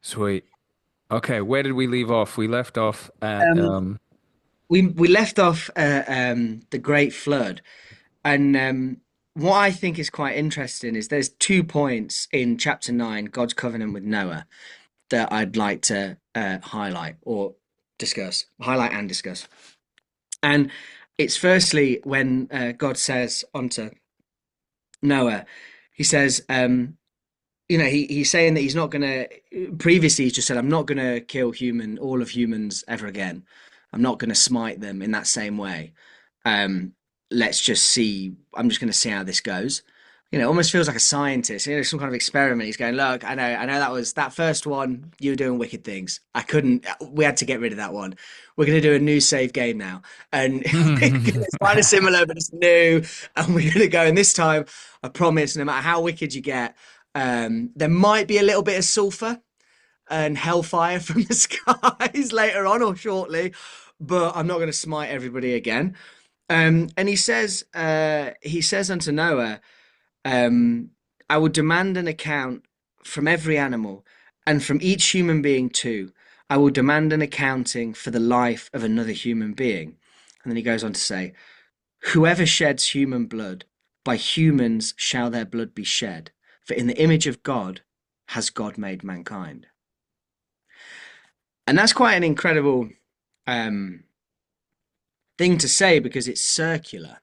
Sweet. Okay, where did we leave off? We left off at Um, we left off the Great Flood, and what I think is quite interesting is there's 2 points in chapter 9, God's covenant with Noah, that I'd like to highlight or discuss, highlight and discuss. And it's firstly when God says unto Noah, he says, he's saying that he's not going to. Previously, he's just said, "I'm not going to kill all of humans ever again. I'm not going to smite them in that same way. Um, let's just see. I'm just going to see how this goes." It almost feels like a scientist, some kind of experiment. He's going, "Look, I know that was that first one. You were doing wicked things. I couldn't. We had to get rid of that one. We're going to do a new save game now, and it's kind of similar, but it's new. And we're going to go. And this time, I promise, no matter how wicked you get." There might be a little bit of sulfur and hellfire from the skies later on or shortly, but I'm not going to smite everybody again. And he says unto Noah, I will demand an account from every animal and from each human being too. I will demand an accounting for the life of another human being. And then he goes on to say, whoever sheds human blood, by humans shall their blood be shed. For in the image of God has God made mankind. And that's quite an incredible um, thing to say because it's circular.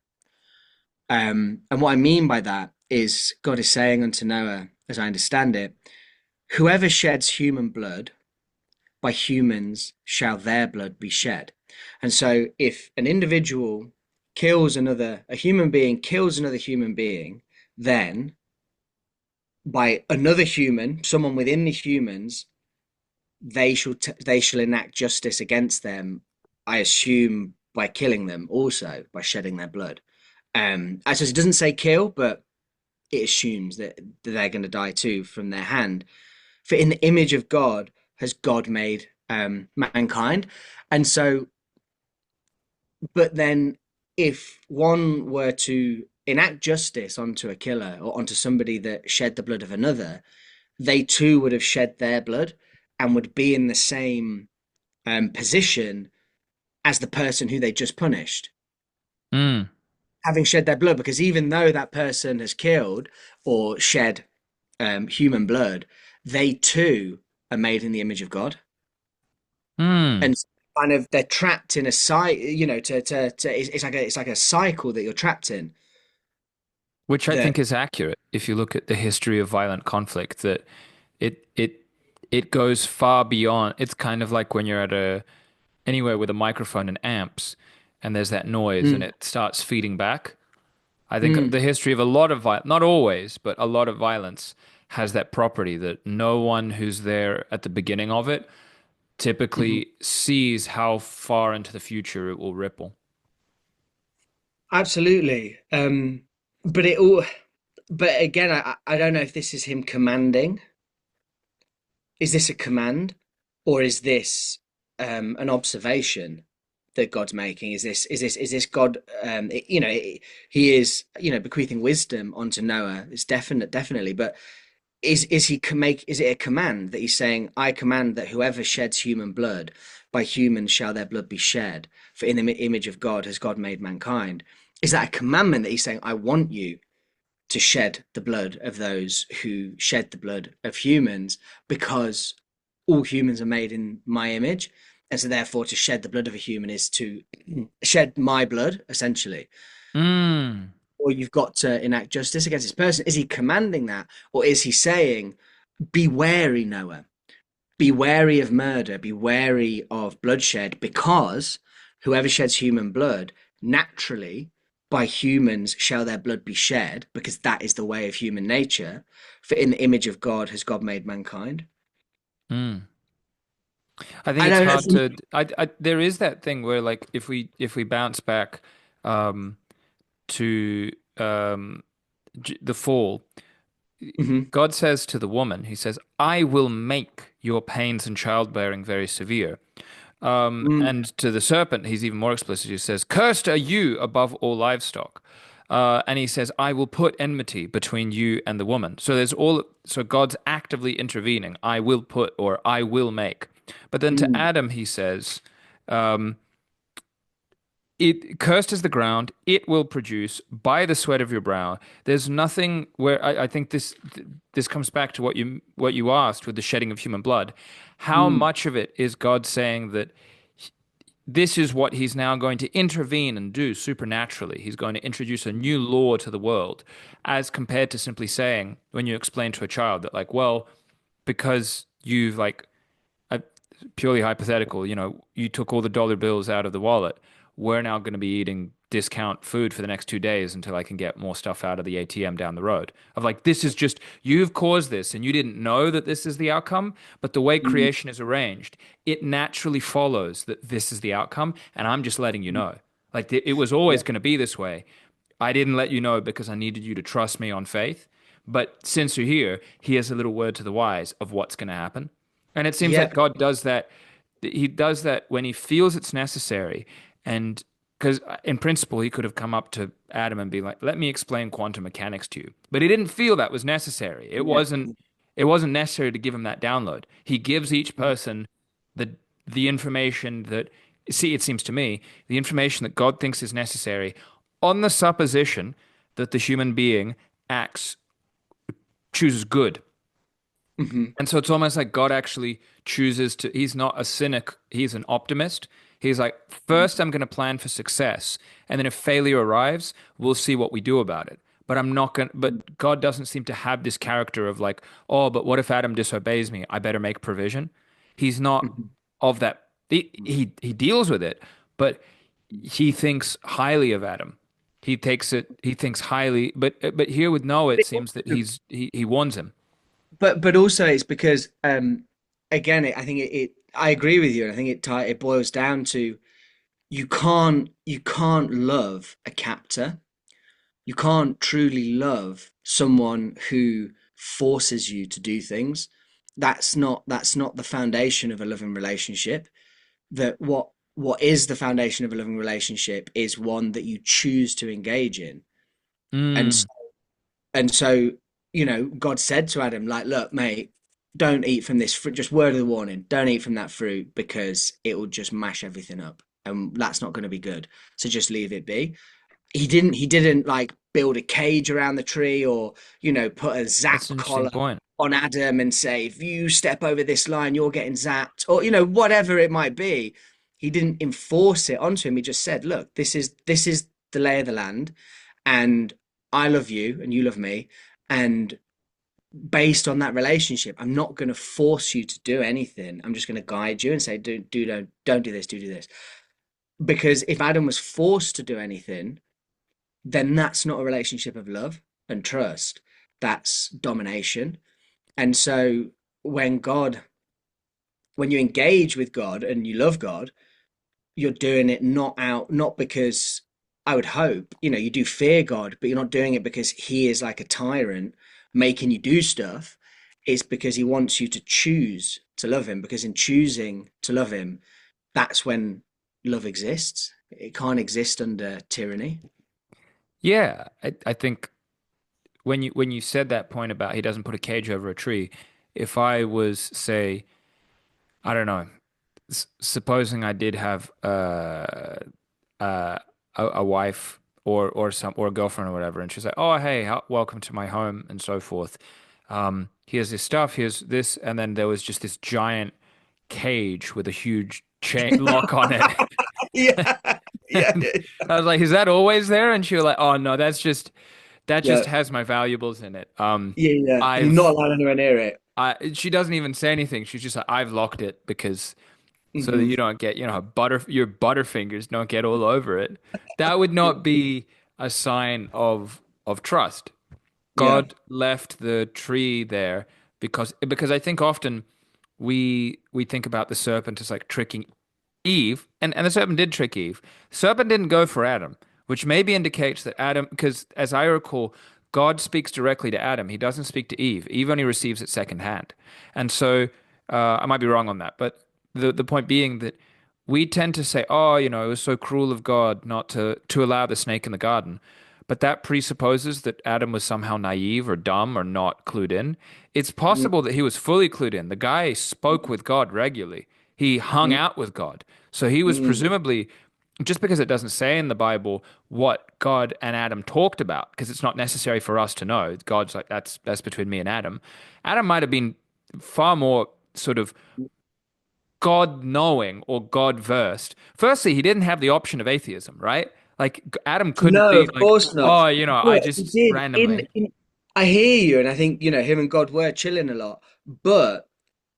And what I mean by that is God is saying unto Noah, as I understand it, whoever sheds human blood, by humans shall their blood be shed. And so if an individual a human being kills another human being, then by another human, someone within the humans, they shall enact justice against them. I assume by killing them, also by shedding their blood. As it doesn't say kill, but it assumes that they're going to die too from their hand. For in the image of God has God made mankind, and so. But then, if one were to enact justice onto a killer or onto somebody that shed the blood of another, they too would have shed their blood and would be in the same position as the person who they just punished, Mm. having shed their blood. Because even though that person has killed or shed human blood, they too are made in the image of God, Mm. and kind of they're trapped in a site. It's like a cycle that you're trapped in. Which I That think is accurate if you look at the history of violent conflict, that it it it goes far beyond. It's kind of like when you're at a anywhere with a microphone and amps and there's that noise and mm, it starts feeding back. I think mm, the history of a lot of violence, not always, but a lot of violence has that property that no one who's there at the beginning of it mhm. typically sees how far into the future it will ripple. Absolutely. But it all. But again, I don't know if this is him commanding. Is this a command, or is this an observation that God's making? Is this God? He is bequeathing wisdom onto Noah. It's definitely. But is he make? Is it a command that he's saying? I command that whoever sheds human blood, by humans shall their blood be shed. For in the image of God has God made mankind. Is that a commandment that he's saying? I want you to shed the blood of those who shed the blood of humans because all humans are made in my image. And so, therefore, to shed the blood of a human is to shed my blood, essentially. Mm. Or you've got to enact justice against this person. Is he commanding that? Or is he saying, be wary, Noah? Be wary of murder, be wary of bloodshed, because whoever sheds human blood, naturally, by humans shall their blood be shed, because that is the way of human nature. For in the image of God has God made mankind. Mm. I think I it's don't know. hard to. There is that thing where, like, if we bounce back um, to the fall, Mhm. God says to the woman, He says, "I will make your pains in childbearing very severe." Mm, And to the serpent, He's even more explicit. He says, "Cursed are you above all livestock." and he says, "I will put enmity between you and the woman." So God's actively intervening. I will put, or I will make. But then to Mm, Adam, he says, "It cursed is the ground; it will produce by the sweat of your brow." There's nothing where I think this comes back to what you asked with the shedding of human blood. How mm, much of it is God saying that this is what he's now going to intervene and do supernaturally? He's going to introduce a new law to the world, as compared to simply saying, when you explain to a child that, like, well, because you've like a purely hypothetical, you took all the dollar bills out of the wallet. We're now going to be eating discount food for the next 2 days until I can get more stuff out of the ATM down the road. Of like, this is just, you've caused this and you didn't know that this is the outcome, but the way mm, creation is arranged, it naturally follows that this is the outcome. And I'm just letting you mm. know. Like, it was Yeah. always going to be this way. I didn't let you know because I needed you to trust me on faith. But since you're here, here's a little word to the wise of what's going to happen. And it seems Yeah. like God does that. He does that when he feels it's necessary. And because in principle, he could have come up to Adam and be like, let me explain quantum mechanics to you. But he didn't feel that was necessary. Yeah. It wasn't necessary to give him that download. He gives each person the the information that, see, it seems to me, the information that God thinks is necessary on the supposition that the human being acts chooses good. Hmm. And so it's almost like God actually chooses to, he's not a cynic, he's an optimist. He's like, first, I'm going to plan for success. And then if failure arrives, we'll see what we do about it. But I'm not going to, but God doesn't seem to have this character of like, oh, but what if Adam disobeys me? I better make provision. He's not Hmm. of that. He deals with it, but he thinks highly of Adam. He thinks highly, but here with Noah, it seems that he warns him. But also it's because again I think I agree with you, and I think it boils down to you can't love a captor. You can't truly love someone who forces you to do things. That's not the foundation of a loving relationship. That what is the foundation of a loving relationship is one that you choose to engage in. And Mm, And so, God said to Adam, like, look, mate, don't eat from this fruit. Just word of the warning, don't eat from that fruit because it will just mash everything up. And that's not going to be good. So just leave it be. He didn't like build a cage around the tree or, put a that's zap an interesting collar point. on Adam and say, if you step over this line, you're getting zapped, or, whatever it might be. He didn't enforce it onto him. He just said, look, this is the lay of the land, and I love you and you love me. And based on that relationship, I'm not going to force you to do anything. I'm just going to guide you and say, don't do this, do this. Because if Adam was forced to do anything, then that's not a relationship of love and trust. That's domination. And so when God, when you engage with God and you love God, you're doing it not because, I would hope, you do fear God, but you're not doing it because he is like a tyrant making you do stuff. It's because he wants you to choose to love him, because in choosing to love him, that's when love exists. It can't exist under tyranny. Yeah, I think when you said that point about he doesn't put a cage over a tree, if I was, say, I don't know, supposing I did have uh, a wife or a girlfriend or whatever, and she's like, "Oh, hey, welcome to my home," and so forth. Here's this stuff, here's this, and then there was just this giant cage with a huge chain lock on it. Yeah, yeah, And I was like, "Is that always there?" And she was like, "Oh no, that just yeah, has my valuables in it." yeah, yeah. And you're not I've allowed anywhere near it. she doesn't even say anything. She's just like, I've locked it because so that Hmm. you don't get, your butterfingers don't get all over it. That would not be a sign of trust. Yeah. God left the tree there because I think often we think about the serpent as like tricking Eve, and the serpent did trick Eve. The serpent didn't go for Adam, which maybe indicates that Adam, because as I recall, God speaks directly to Adam. He doesn't speak to Eve. Eve only receives it secondhand. And so I might be wrong on that, but the point being that we tend to say, oh, it was so cruel of God not to allow the snake in the garden. but that presupposes that Adam was somehow naive or dumb or not clued in. It's Mm, possible that he was fully clued in. The guy spoke with God regularly. He hung mm, out with God. So he was mm. presumably, just because it doesn't say in the Bible what God and Adam talked about, because it's not necessary for us to know. God's like, that's between me and Adam. Adam might have been far more sort of God knowing or God versed. Firstly, he didn't have the option of atheism, right? Like Adam couldn't No, be of like, course not. oh, I But he just did. randomly. I hear you, and I think, him and God were chilling a lot. But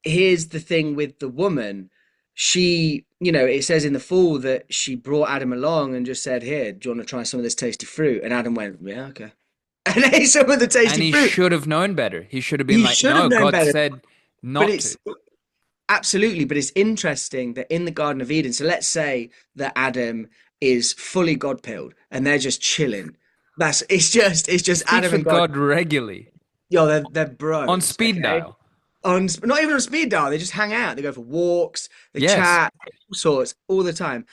here's the thing with the woman. She, it says in the fall that she brought Adam along and just said, "Here, do you want to try some of this tasty fruit?" And Adam went, "Yeah, okay." And ate some of the And tasty he fruit. should have known better. He should have been He like, should have no, known God better. said But not to. it's absolutely, but it's interesting that in the Garden of Eden, so let's say that Adam is fully God-pilled and they're just chilling. It's just He Adam speaks and with God. God regularly Yo, they're on bros, speed okay? dial. Not even on speed dial. They just hang out. They go for walks. They Yes. chat, all sorts, all the time.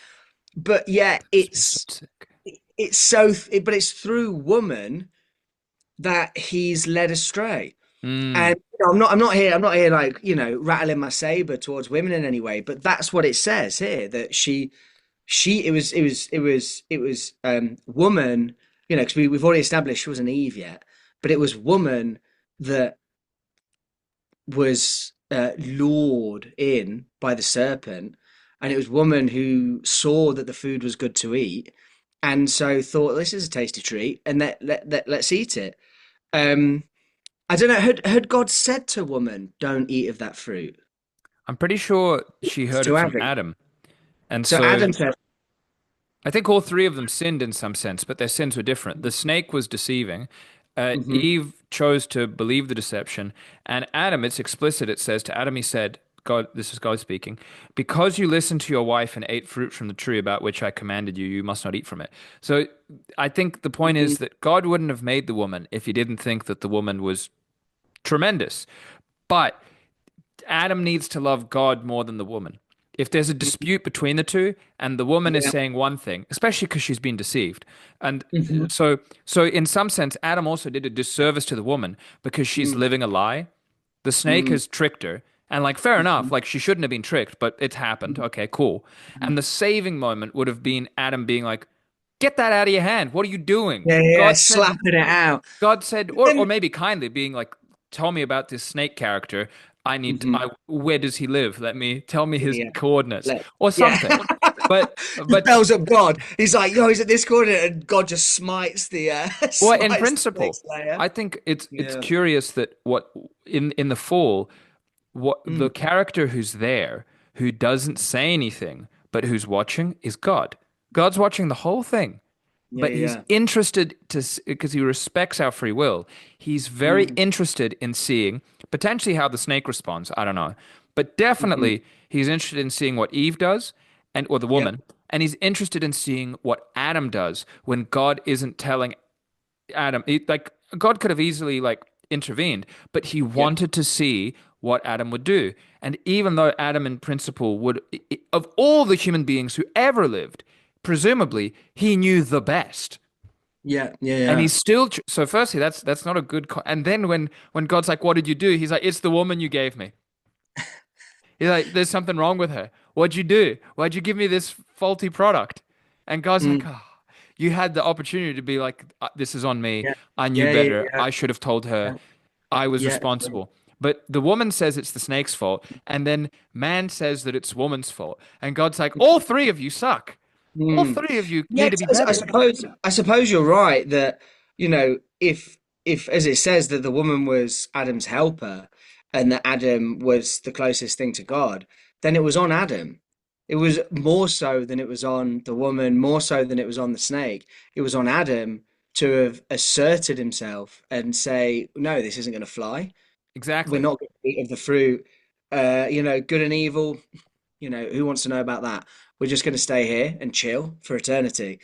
But yeah, Makes me so sick. but it's through woman that he's led astray. Mm. And I'm not here like, rattling my saber towards women in any way, but that's what it says here that it was woman, because we've already established she wasn't Eve yet, but it was woman that was lured in by the serpent, and it was woman who saw that the food was good to eat, and so thought this is a tasty treat, and let's eat it. Um, I don't know. Had God said to woman, "Don't eat of that fruit"? I'm pretty sure she It's heard to it from Adam. Adam. And So so Adam said, I think all three of them sinned in some sense, but their sins were different. The snake was deceiving. hmm Eve chose to believe the deception. And Adam, it's explicit. It says to Adam, he said, God, this is God speaking, because you listened to your wife and ate fruit from the tree about which I commanded you, you must not eat from it. So I think the point is that God wouldn't have made the woman if he didn't think that the woman was tremendous. But Adam needs to love God more than the woman. If there's a dispute between the two and the woman is yeah, saying one thing, especially because she's been deceived, and hmm so in some sense, Adam also did a disservice to the woman because she's mm living a lie. The snake mm has tricked her, and like fair enough, mhm, like she shouldn't have been tricked, but it's happened. Okay, cool. mhm. And the saving moment would have been Adam being like, "Get that out of your hand! What are you doing?" Yeah, yeah, slapping it out. God said, But or then, maybe kindly being like, tell me about this snake character. mhm, Where does he live? Tell me his yeah, coordinates let, or yeah. something. Just But, bells up God. He's like, yo, he's at this coordinate, and God just smites the well, in smites the principle, next layer. I think it's Yeah. curious that what in the fall, what the Mm, character who's there, who doesn't say anything, but who's watching is God. God's watching the whole thing. yeah, But he's yeah. interested because he respects our free will. He's very Mm, interested in seeing potentially how the snake responds. I don't know, but hmm definitely he's interested in seeing what Eve does or the Yeah, woman, and he's interested in seeing what Adam does when God isn't telling Adam. Like God could have easily like intervened, but he yeah, wanted to see what Adam would do. And even though Adam, in principle, of all the human beings who ever lived, presumably he knew the best. yeah, yeah, And yeah. he's still so. Firstly, that's not a good. And then when God's like, "What did you do?" He's like, "It's the woman you gave me." He's like, "There's something wrong with her. What'd you do? Why'd you give me this faulty product?" And God's like, Mm, "Oh, you had the opportunity to be like, this is on me. yeah, I knew yeah, yeah, better. yeah, I should have told her. I was yeah, responsible." But the woman says it's the snake's fault, and then man says that it's woman's fault. And God's like, "All three of you suck. All yeah. three of you Yeah, need to be better." I suppose you're right that, if as it says that the woman was Adam's helper and that Adam was the closest thing to God, then it was on Adam. It was more so than it was on the woman, more so than it was on the snake. It was on Adam to have asserted himself and say, no, this isn't going to fly. We're Exactly. not going to eat of the fruit. Good and evil. Who wants to know about that? We're just going to stay here and chill for eternity.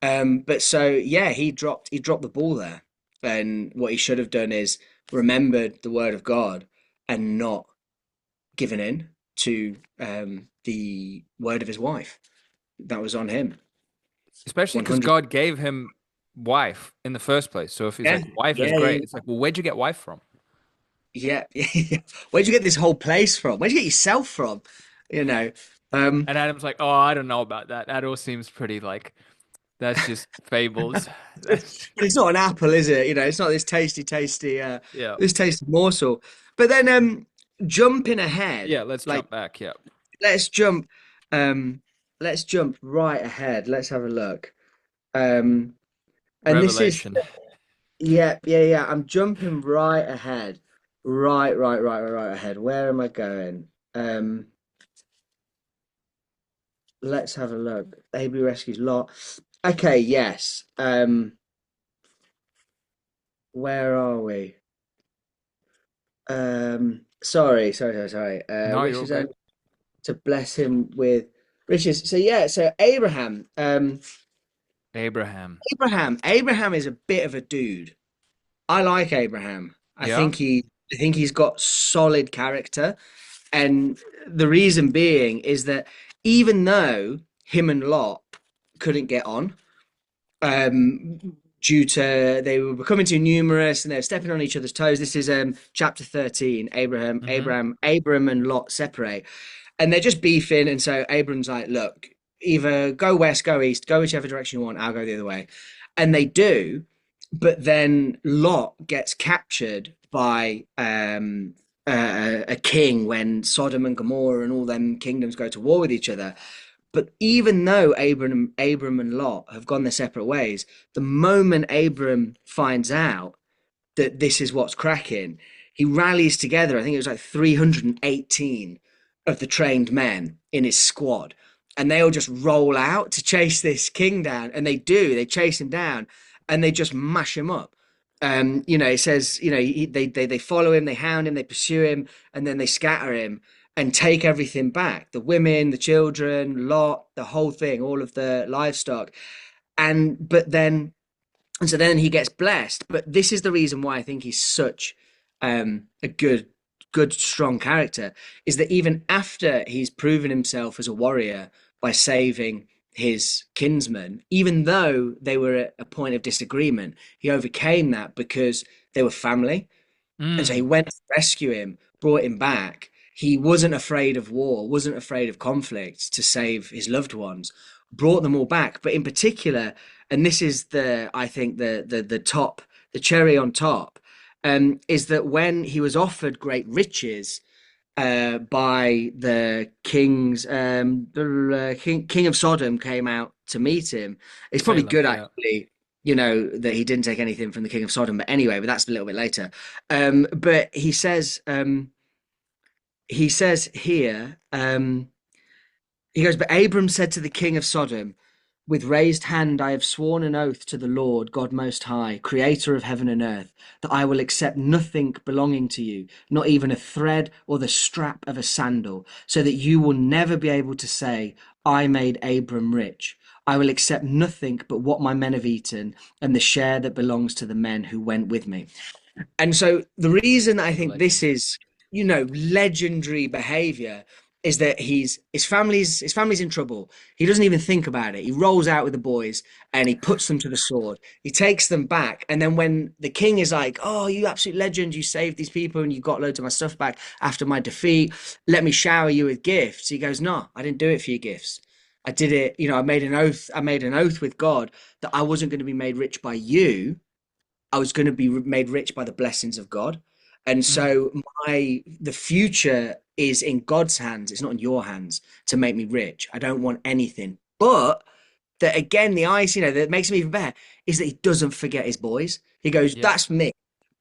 But so yeah, he dropped the ball there, and what he should have done is remembered the word of God and not given in to the word of his wife. That was on him, Especially because 100. God gave him wife in the first place. So if he's Yeah, like, wife is yeah, great, it's yeah, like, well, where'd you get wife from? yeah, yeah. Where'd you get this whole place from? Where'd you get yourself from? You know, um, And Adam's like, oh, I don't know about that. That all seems pretty like that's just fables. That's but it's not an apple, is it? It's not this yeah. this tasty morsel. But then, jumping ahead, Yeah, let's like jump back. Yeah. let's jump, um, let's jump right ahead. Let's have a look. Um, and this is, Revelation. yeah, yeah, yeah. I'm jumping right ahead, right ahead. Where am I going? Um, let's have a look. AB rescues Lot. Okay, yes. Where are we? Sorry. No, you're all Wishes good. only to bless him with riches. So yeah, so Abraham, Abraham. Abraham is a bit of a dude. I like Abraham. Yeah. I think he's got solid character, and the reason being is that even though him and Lot couldn't get on, due to they were becoming too numerous and they were stepping on each other's toes. This is chapter 13. Hmm. Abram and Lot separate, and they're just beefing. And so Abram's like, "Look, either go west, go east, go whichever direction you want. I'll go the other way," and they do. But then Lot gets captured by a king when Sodom and Gomorrah and all them kingdoms go to war with each other. But even though Abram and Lot have gone their separate ways, the moment Abram finds out that this is what's cracking, he rallies together. I think it was like 318 of the trained men in his squad. And they all just roll out to chase this king down. And they do, they chase him down and they just mash him up. It says, they follow him, they hound him, they pursue him, and then they scatter him and take everything back. The women, the children, Lot, the whole thing, all of the livestock. And so then he gets blessed. But this is the reason why I think he's such a good, strong character, is that even after he's proven himself as a warrior by saving his kinsmen, even though they were at a point of disagreement, he overcame that because they were family. And so he Mm. went to rescue him, brought him back. He wasn't afraid of war, wasn't afraid of conflict to save his loved ones, brought them all back. But in particular, and this is I think the top, the cherry on top, is that when he was offered great riches by the king of Sodom came out to meet him. It's probably Salem. good Yeah. actually, that he didn't take anything from the king of Sodom. But anyway, but that's a little bit later. But he says here, he goes, but Abram said to the king of Sodom, with raised hand, I have sworn an oath to the Lord God Most High, creator of heaven and earth, that I will accept nothing belonging to you, not even a thread or the strap of a sandal, so that you will never be able to say, I made Abram rich. I will accept nothing but what my men have eaten and the share that belongs to the men who went with me. And so the reason I He's a think this legend. is, legendary behavior is that his family's in trouble. He doesn't even think about it. He rolls out with the boys and he puts them to the sword. He takes them back. And then when the king is like, "Oh, you absolute legend, you saved these people and you got loads of my stuff back after my defeat. Let me shower you with gifts." He goes, "No, I didn't do it for your gifts. I did it, I made an oath. I made an oath with God that I wasn't going to be made rich by you. I was going to be made rich by the blessings of God. And Mm. so the future is in God's hands. It's not in your hands to make me rich. I don't want anything. But that again, the ice, that makes him even better is that he doesn't forget his boys. He goes, Yeah. that's me.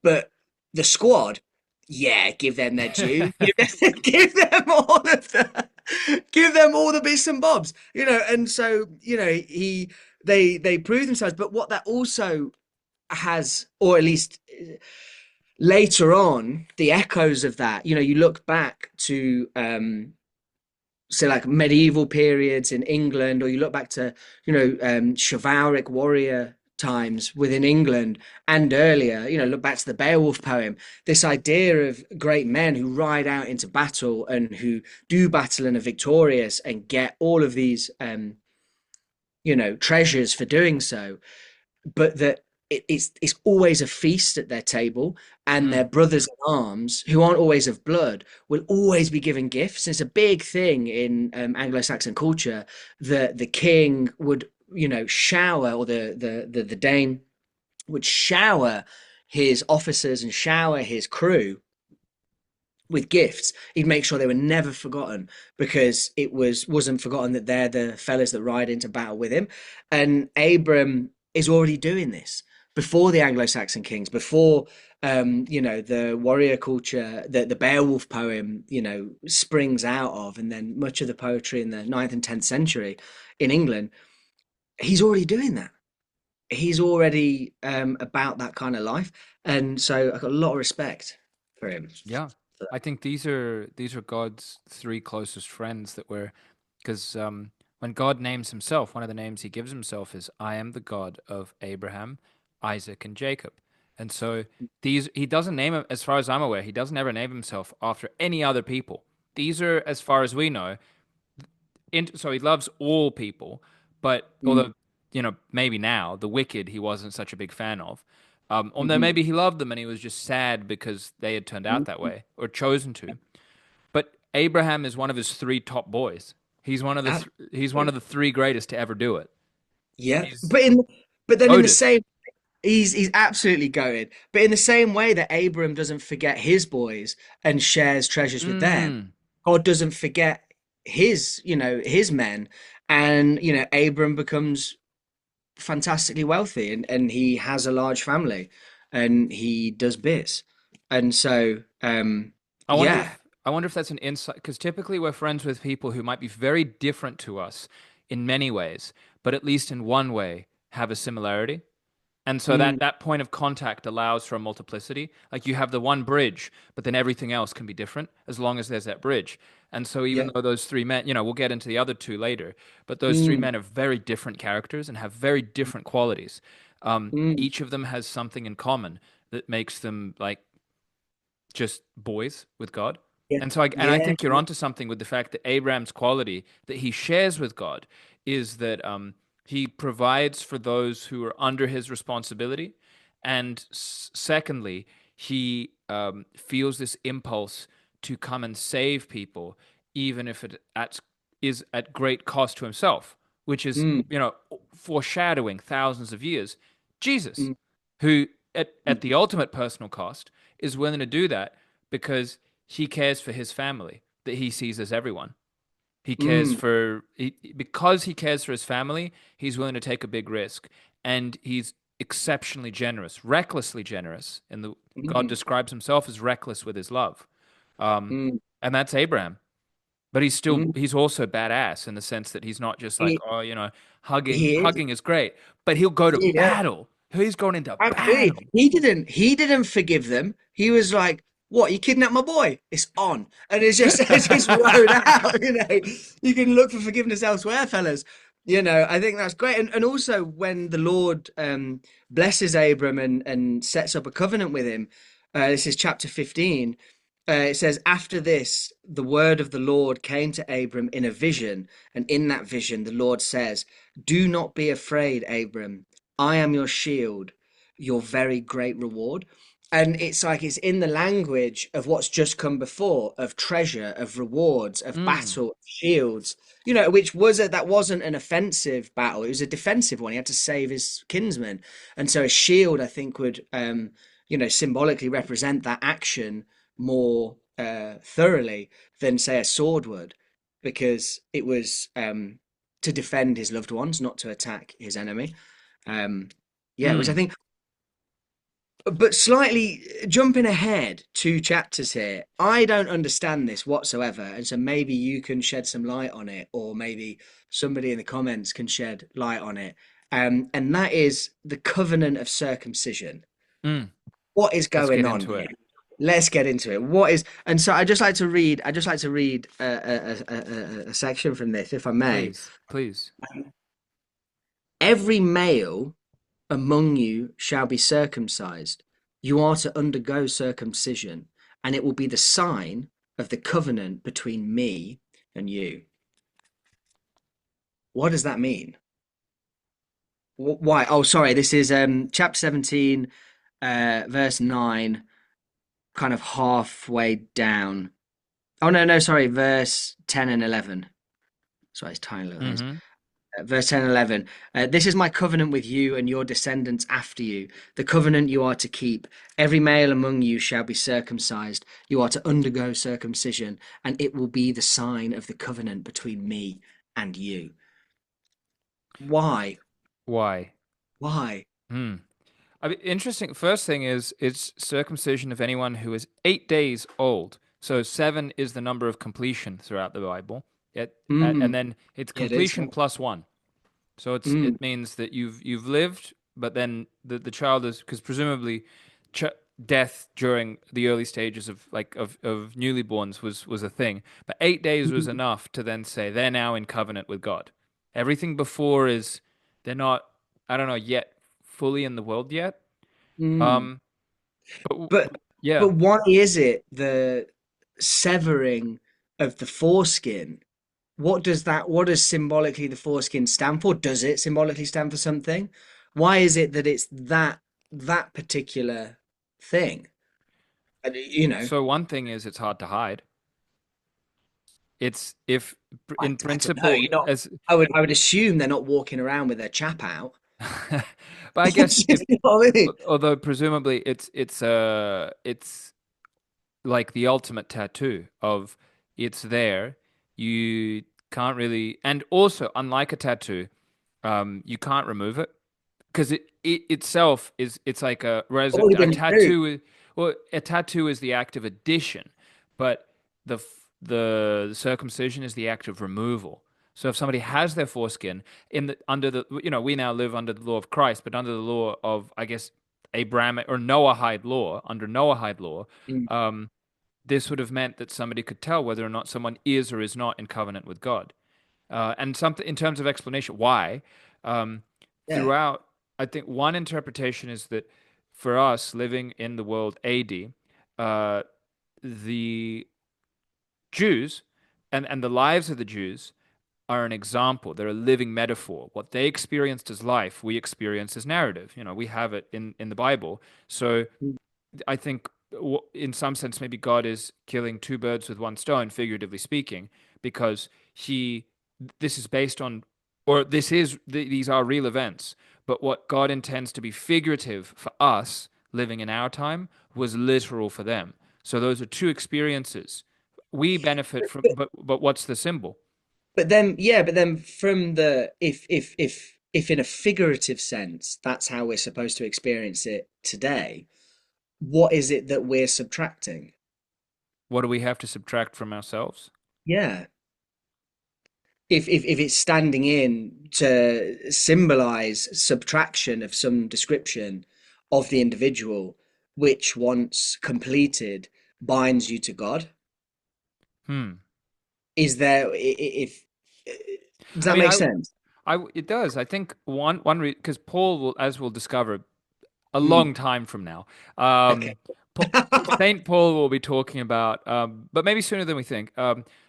But the squad, yeah, give them their due. Give them all of give them all the bits and bobs. And so, they prove themselves. But what that also has, or at least later on, the echoes of that. You look back to say like medieval periods in England, or you look back to chivalric warrior times within England and earlier. Look back to the Beowulf poem. This idea of great men who ride out into battle and who do battle and are victorious and get all of these treasures for doing so. but that it's always a feast at their table, and their Mm. brothers in arms, who aren't always of blood, will always be given gifts. It's a big thing in Anglo-Saxon culture that the king would, shower, or the Dane would shower his officers and shower his crew with gifts. He'd make sure they were never forgotten, because it wasn't forgotten that they're the fellas that ride into battle with him. And Abram is already doing this before the Anglo-Saxon kings, before the warrior culture that the Beowulf poem, springs out of, and then much of the poetry in the ninth and 10th century in England. He's already doing that. He's already about that kind of life. And so I've got a lot of respect for him. Yeah. I think these are God's three closest friends that were because when God names himself, one of the names he gives himself is I am the God of Abraham, Isaac, and Jacob. And so these he doesn't name him as far as I'm aware, he doesn't ever name himself after any other people. These are, as far as we know, so he loves all people, but Mm. although maybe now the wicked he wasn't such a big fan of, or then Mhm. maybe he loved them and he was just sad because they had turned out that Mhm. way or chosen to. But Abraham is one of his three top boys. He's one Absolutely. of the three greatest to ever do it. Yeah. He's But then in the goated. same, he's absolutely goated. But in the same way that Abram doesn't forget his boys and shares treasures with them, Mm. God doesn't forget his men. And Abram becomes fantastically wealthy, and he has a large family, and he does bits. And so I wonder yeah. if I wonder if that's an insight because typically we're friends with people who might be very different to us in many ways, but at least in one way have a similarity. And so Mm, that point of contact allows for a multiplicity. Like you have the one bridge, but then everything else can be different as long as there's that bridge. And so even yeah. though those three men, we'll get into the other two later, but those three Mm, men are very different characters and have very different qualities. mm, Each of them has something in common that makes them like just boys with God. yeah. And I Yeah. think you're onto something with the fact that Abraham's quality that he shares with God is that he provides for those who are under his responsibility, and secondly, he feels this impulse to come and save people, even if is at great cost to himself, which is Mm, foreshadowing thousands of years. Jesus, mm, who at mm, the ultimate personal cost is willing to do that because he cares for his family that he sees as everyone. mm, Because he cares for his family, he's willing to take a big risk, and he's exceptionally generous, recklessly generous. And the God mm, describes himself as reckless with his love, um, mm, and that's Abraham. But mm. he's also badass in the sense that he's not just like, He, oh, hugging he is. hugging is great, but he'll go to Yeah. battle. He's going into Absolutely. battle. He didn't forgive them. He was like, "What? You kidnapped my boy? It's on." And it's just rode out, You can look for forgiveness elsewhere, fellas. I think that's great. And also when the Lord blesses Abram and sets up a covenant with him, this is chapter 15. It says, after this, the word of the Lord came to Abram in a vision, and in that vision, the Lord says, "Do not be afraid, Abram. I am your shield, your very great reward." And it's like it's in the language of what's just come before, of treasure, of rewards, of Mm, battle, of shields, which that wasn't an offensive battle. It was a defensive one. He had to save his kinsman. And so a shield, I think, would symbolically represent that action more thoroughly than say a sword would, because it was to defend his loved ones, not to attack his enemy. Um, yeah, which I mm. think, but slightly jumping ahead 2 chapters here, I don't understand this whatsoever, and so maybe you can shed some light on it, or maybe somebody in the comments can shed light on it. And that is the covenant of circumcision. Mm. What is Let's going get on into here? it. Let's get into it. What is, and so I just like to read. I just like to read a section from this, if I may. Please, please. Every male among you shall be circumcised. You are to undergo circumcision, and it will be the sign of the covenant between me and you. What does that mean? Why? Oh, sorry. This is chapter 17, verse 9, kind of halfway down. Oh no, no, sorry, verse 10 and 11. Sorry, it's tiny little things. Hmm. Verse 10 and 11. This is my covenant with you and your descendants after you, the covenant you are to keep. Every male among you shall be circumcised. You are to undergo circumcision, and it will be the sign of the covenant between me and you. Why? Why? Why? Hmm. I mean, interesting. First thing is it's circumcision of anyone who is 8 days old. So seven is the number of completion throughout the Bible. And Mm, then it's it is. completion plus one. So Mm, it means that you've lived, but then the child is because presumably ch death during the early stages of of newly borns was a thing. But 8 days was mm, enough to then say they're now in covenant with God. Everything before is they're not, I don't know, yet fully in the world yet. mm. Um, but But yeah. but why is it the severing of the foreskin? What does symbolically the foreskin stand for? Does it symbolically stand for something? Why is it that it's that particular thing? You know, So one thing is it's hard to hide. It's if in I don't know. principle You're not. as I would assume they're not walking around with their chap out. but I guess if You know what I mean? although presumably it's like the ultimate tattoo of it's there. You can't really, and also unlike a tattoo, you can't remove it because it itself is it's like a whereas What are we a going to do? tattoo well a tattoo is the act of addition, but the circumcision is the act of removal. So if somebody has their foreskin in the under the we now live under the law of Christ, but under the law of I guess Abrahamic or Noahide law under Noahide law, Mm, um, this would have meant that somebody could tell whether or not someone is or is not in covenant with God. And something in terms of explanation, why? Um, yeah. throughout, I think one interpretation is that for us living in the world AD, uh, the Jews and the lives of the Jews are an example. They're a living metaphor. What they experienced as life, we experience as narrative. We have it in the Bible. So Mm, I think, in some sense, maybe God is killing two birds with one stone, figuratively speaking, because this is based on, or these are real events. But what God intends to be figurative for us living in our time was literal for them. So those are two experiences. We benefit from, But but what's the symbol? but then yeah, but then from the if in a figurative sense, that's how we're supposed to experience it today. What is it that we're subtracting? What do we have to subtract from ourselves? Yeah. If it's standing in to symbolize subtraction of some description of the individual, which once completed binds you to God, Hmm. is there if does I that mean, make sense? it does. I think one because Paul will, as we'll discover, a Mm, long time from now. okay. Um, Saint Paul will be talking about, but maybe sooner than we think.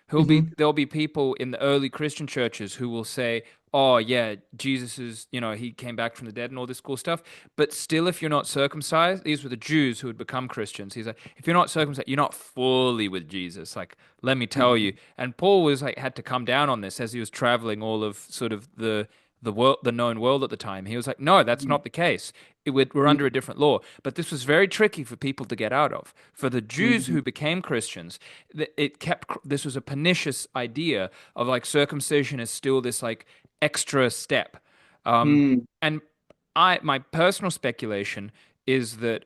Who'll be Hmm. There'll be people in the early Christian churches who will say, "Oh yeah, Jesus is, he came back from the dead and all this cool stuff." But still, if you're not circumcised, these were the Jews who had become Christians. He's like, if you're not circumcised, you're not fully with Jesus. Like, let me tell you. And Paul was like had to come down on this as he was traveling all of sort of the world, the known world at the time. He was like, no, that's not the case. We're under a different law. But this was very tricky for people to get out of. For the Jews who became Christians, this was a pernicious idea of like circumcision is still this like extra step. Um, Mm, and my personal speculation is that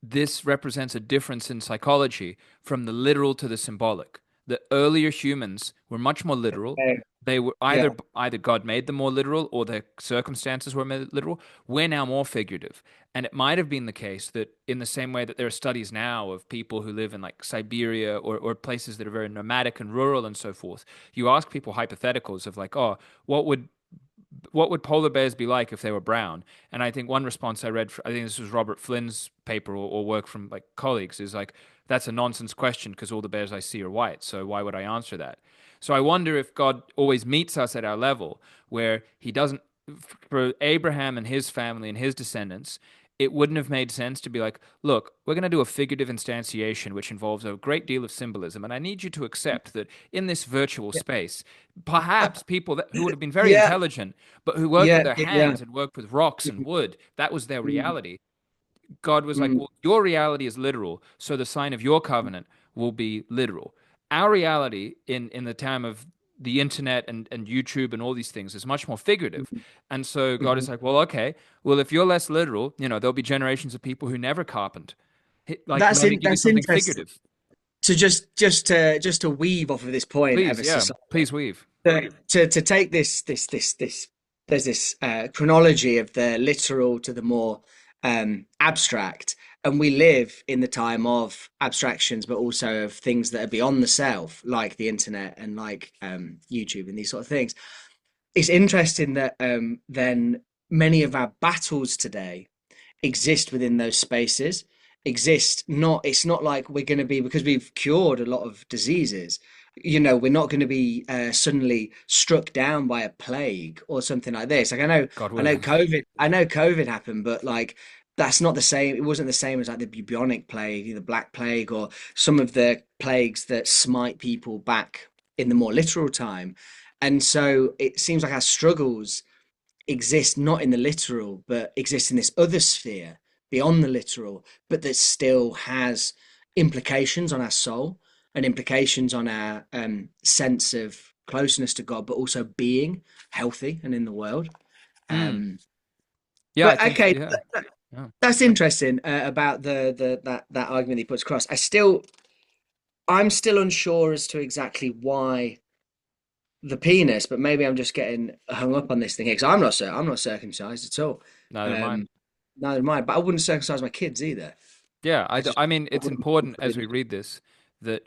this represents a difference in psychology from the literal to the symbolic. The earlier humans were much more literal. okay. They were Yeah. either God made them more literal or their circumstances were made literal. We're now more figurative. And it might have been the case that in the same way that there are studies now of people who live in like Siberia or places that are very nomadic and rural and so forth, you ask people hypotheticals of like, oh, what would polar bears be like if they were brown? And I think one response I read, I think this was Robert Flynn's paper or work from like colleagues, is like, that's a nonsense question because all the bears I see are white. So why would I answer that? So I wonder if God always meets us at our level where he doesn't, for Abraham and his family and his descendants, it wouldn't have made sense to be like, look, we're going to do a figurative instantiation, which involves a great deal of symbolism. And I need you to accept that in this virtual Yeah. space, perhaps people who would have been very Yeah. intelligent, but who worked with Yeah. their Yeah. hands and worked with rocks and Mhm. wood, that was their Mm, reality. God was like, mm, well, your reality is literal, so the sign of your covenant will be literal. Our reality in the time of the internet and YouTube and all these things is much more figurative. mm, And so God is mhm. like, well, okay, well, if you're less literal, there'll be generations of people who never carpent. Like, let me give you That's something interesting. figurative. So just to weave off of this point Please, ever so yeah, slightly, please weave. to take this there's this chronology of the literal to the more abstract, and we live in the time of abstractions, but also of things that are beyond the self, like the internet and like YouTube and these sort of things. It's interesting that then many of our battles today exist within those spaces. Exist not, it's not like we're going to be, because we've cured a lot of diseases, we're not going to be suddenly struck down by a plague or something like this. Like God I know willing. COVID happened, but like that's not the same. It wasn't the same as like the bubonic plague, the black plague, or some of the plagues that smite people back in the more literal time. And so it seems like our struggles exist not in the literal, but exist in this other sphere beyond the literal, but that still has implications on our soul and implications on our sense of closeness to God, but also being healthy and in the world. Mm. Um, Yeah, I but think, okay, yeah, yeah. that's interesting about the that argument he puts across. I'm still unsure as to exactly why the penis, but maybe I'm just getting hung up on this thing here because I'm not circumcised at all. Neither mind. Um, Neither am I, but I wouldn't circumcise my kids either. Yeah, I just I mean, I it's wouldn't important as we encourage. read this that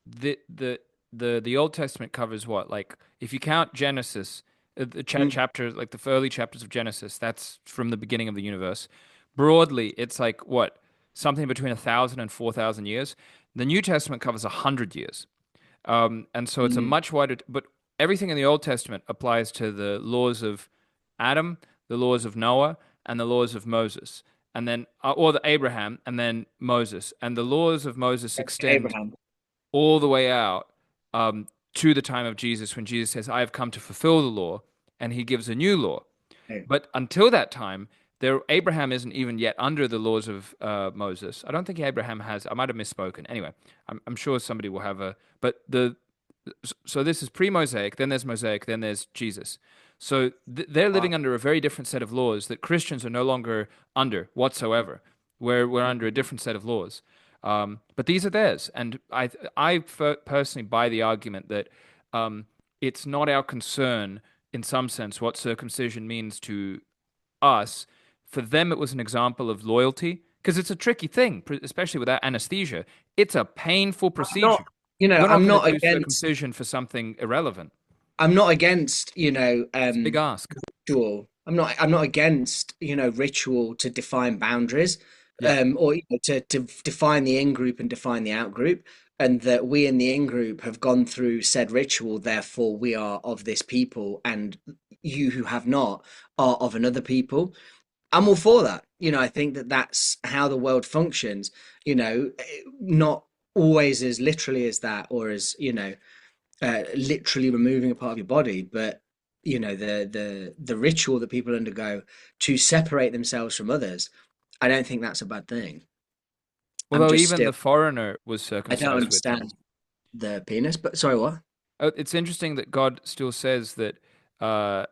the the the Old Testament covers what? Like, if you count Genesis, the Mm, chapters, like the early chapters of Genesis, that's from the beginning of the universe. Broadly, it's like what? Something between 1,000 and 4,000 years. The New Testament covers 100 years. And so it's a mm. much wider, but everything in the Old Testament applies to the laws of Adam, the laws of Noah, and the laws of Moses. And then, or the Abraham, and then Moses. And the laws of Moses extend Abraham. all the way out um, to the time of Jesus when Jesus says, I have come to fulfill the law, and he gives a new law. Yeah. But until that time, Abraham isn't even yet under the laws of Moses. I don't think Abraham has. I might have misspoken. Anyway, I'm sure somebody will have a. But so this is pre-Mosaic. Then there's Mosaic. Then there's Jesus. So they're living Wow. under a very different set of laws that Christians are no longer under whatsoever. We're under a different set of laws. But these are theirs, and personally buy the argument that um, it's not our concern in some sense what circumcision means to us. For them, it was an example of loyalty because it's a tricky thing, especially without anesthesia. It's a painful I'm not, procedure. We're not I'm going to not do against. circumcision for something irrelevant. I'm not against, It's a big ask. ritual. I'm not against, ritual to define boundaries, Yeah. or to define the in group and define the out group, and that we in the in group have gone through said ritual, therefore we are of this people, and you who have not are of another people. I'm all for that. I think that that's how the world functions. Not always as literally as that, or as literally removing a part of your body, but the ritual that people undergo to separate themselves from others, I don't think that's a bad thing. I'm Although just even still the foreigner was I don't circumcised with them. understand the penis, but sorry, what? It's interesting that God still says that uh,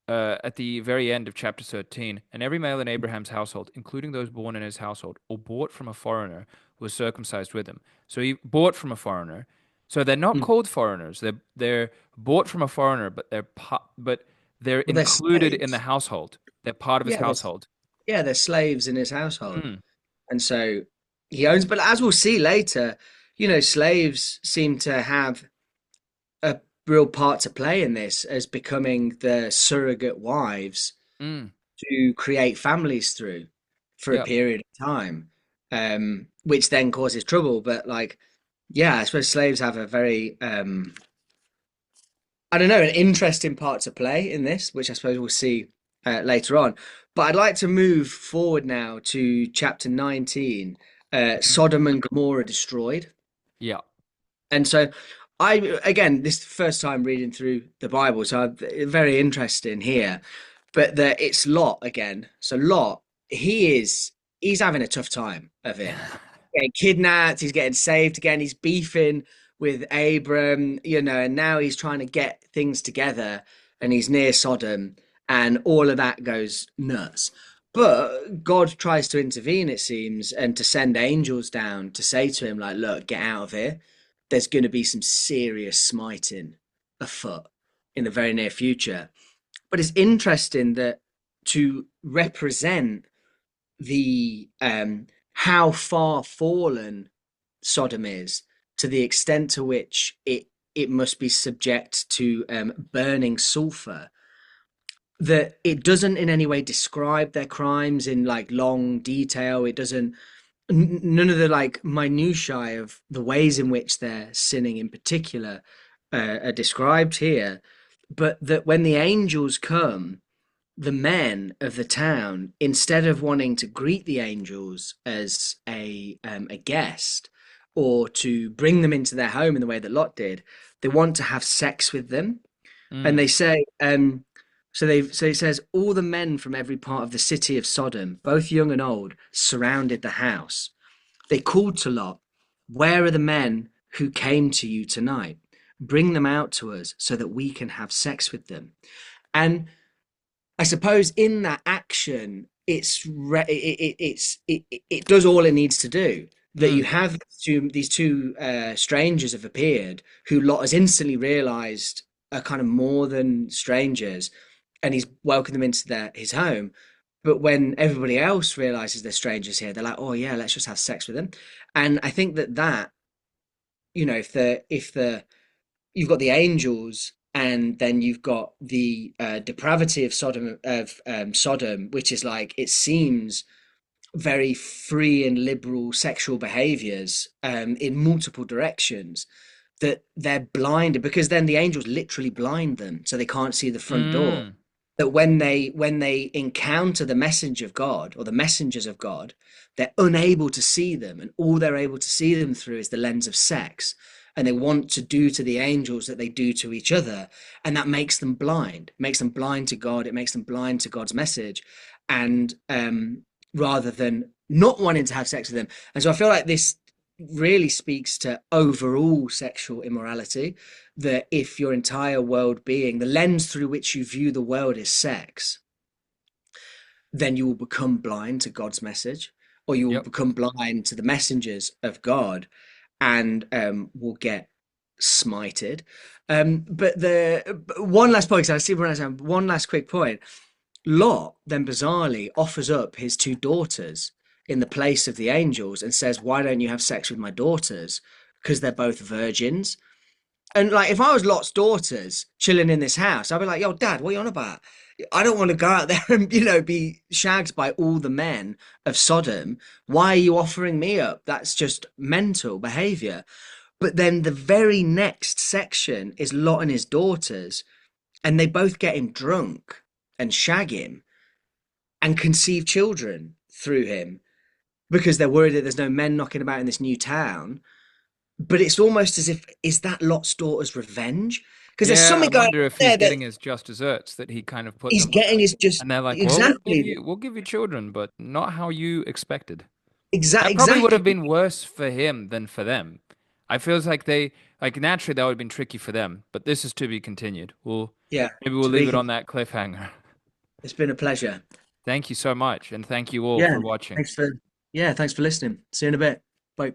at the very end of chapter 13, and every male in Abraham's household, including those born in his household or bought from a foreigner, was circumcised with him. So he bought from a foreigner. So they're not Mm. called foreigners. They're bought from a foreigner, but they're Well, they're included in the slaves. household. They're part of his Yeah, household. they're slaves in his household, Mm, and so he owns. But as we'll see later, slaves seem to have a real part to play in this as becoming the surrogate wives mm, to create families through for a yeah. period of time, which then causes trouble. But like, yeah, I suppose slaves have a very I don't know, an interesting part to play in this, which I suppose we'll see later on. But I'd like to move forward now to chapter 19, Mhm. Sodom and Gomorrah destroyed. Yeah. And so again, this is the first time reading through the Bible, so very interesting here. But it's Lot again. So Lot, he's having a tough time of it. Getting kidnapped, he's getting saved again, he's beefing with Abram, and now he's trying to get things together and he's near Sodom and all of that goes nuts. But God tries to intervene, it seems, and to send angels down to say to him, like, look, get out of here. There's going to be some serious smiting afoot in the very near future. But it's interesting that to represent the how far fallen Sodom is, to the extent to which it must be subject to burning sulfur, that it doesn't in any way describe their crimes in like long detail. It doesn't, none of the like minutiae of the ways in which they're sinning in particular are described here, but that when the angels come, the men of the town, instead of wanting to greet the angels as a guest or to bring them into their home in the way that Lot did, they want to have sex with them. And Mm. they say, so it says, all the men from every part of the city of Sodom, both young and old, surrounded the house. They called to Lot, where are the men who came to you tonight? Bring them out to us so that we can have sex with them. And I suppose in that action, it does all it needs to do. That you Mm. have these two strangers have appeared who Lot has instantly realised are kind of more than strangers, and he's welcomed them into his home. But when everybody else realises they're strangers here, they're like, "Oh yeah, let's just have sex with them." And I think that if the you've got the angels and then you've got the depravity of Sodom, which is like it seems very free and liberal sexual behaviors in multiple directions, that they're blinded because then the angels literally blind them so they can't see the front door. Mm. That when they encounter the message of God or the messengers of God, they're unable to see them, and all they're able to see them through is the lens of sex. And they want to do to the angels that they do to each other, and that makes them blind to God. It makes them blind to God's message, and rather than not wanting to have sex with them. And so I feel like this really speaks to overall sexual immorality, that if your entire world being, the lens through which you view the world is sex, then you will become blind to God's message, or you will Yep. become blind to the messengers of God, and will get smited. But one last point, because I see one last quick point. Lot then bizarrely offers up his two daughters in the place of the angels and says, why don't you have sex with my daughters? Because they're both virgins. And like, if I was Lot's daughters chilling in this house, I'd be like, yo, Dad, what are you on about? I don't want to go out there and, be shagged by all the men of Sodom. Why are you offering me up? That's just mental behavior. But then the very next section is Lot and his daughters, and they both get him drunk and shag him and conceive children through him because they're worried that there's no men knocking about in this new town. But it's almost as if, is that Lot's daughter's revenge? Because there's Yeah, I something going wonder on if he's there that getting his just desserts that he kind of put he's them with. getting is just And they're like, "Well, exactly, we'll give you children, but not how you expected." That probably would have exactly, been worse for him than for them. I feels like naturally that would have been tricky for them, but this is to be continued. yeah. Maybe we'll To leave be, it on that cliffhanger. it's been a pleasure. Thank you so much, and thank you all Yeah, for watching. thanks for, yeah, thanks for listening. See you in a bit. Bye.